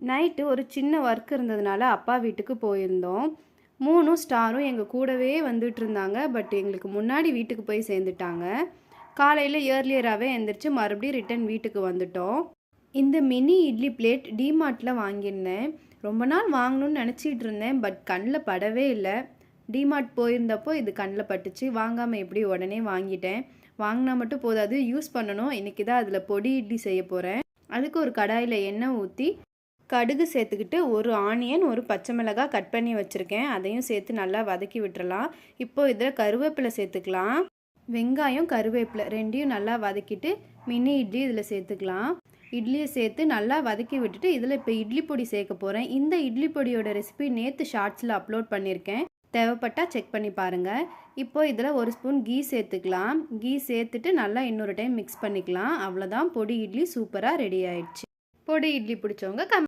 Night ஒரு சின்ன work இருந்ததுனால அப்பா வீட்டுக்கு போயிருந்தோம். 3ம் ஸ்டாரும் எங்கள் கூடவே வந்துட்டு இருந்தாங்க. பட் எங்களுக்கு முன்னாடி வீட்டுக்கு போய் சேர்ந்துட்டாங்க. காலையில் ஏர்லியராகவே எந்திரிச்சு மறுபடியும் ரிட்டன் வீட்டுக்கு வந்துட்டோம். இந்த மினி இட்லி பிளேட் டிமார்ட்டில் வாங்கியிருந்தேன். ரொம்ப நாள் வாங்கணும்னு நினச்சிட்டு இருந்தேன். பட் கண்ணில் படவே இல்லை. டிமார்ட் போயிருந்தப்போ இது கண்ணில் பட்டுச்சு. வாங்காமல் எப்படி உடனே வாங்கிட்டேன். வாங்கினா மட்டும் போதாது, யூஸ் பண்ணணும். இன்றைக்கி தான் அதில் பொடி இட்லி செய்ய போகிறேன். அதுக்கு ஒரு கடாயில் எண்ணெய் ஊற்றி கடுகு சேர்த்துக்கிட்டு ஒரு ஆனியன், ஒரு பச்சை மிளகாய் கட் பண்ணி வச்சுருக்கேன். அதையும் சேர்த்து நல்லா வதக்கி விட்டுறலாம். இப்போது இதில் கருவேப்பிலை சேர்த்துக்கலாம். வெங்காயம், கருவேப்பிலை ரெண்டையும் நல்லா வதக்கிட்டு மினி இட்லி இதில் சேர்த்துக்கலாம். இட்லியை சேர்த்து நல்லா வதக்கி விட்டுட்டு இதில் இப்போ இட்லி பொடி சேர்க்க போகிறேன். இந்த இட்லி பொடியோட ரெசிபி நேற்று ஷார்ட்ஸில் அப்லோட் பண்ணியிருக்கேன். தேவைப்பட்டால் செக் பண்ணி பாருங்கள். இப்போது இதில் ஒரு ஸ்பூன் கீ சேர்த்துக்கலாம். கீ சேர்த்துட்டு நல்லா இன்னொரு டைம் மிக்ஸ் பண்ணிக்கலாம். அவ்வளோதான், பொடி இட்லி சூப்பராக ரெடி ஆயிடுச்சு. பொடி இட்லி பிடிச்சவங்க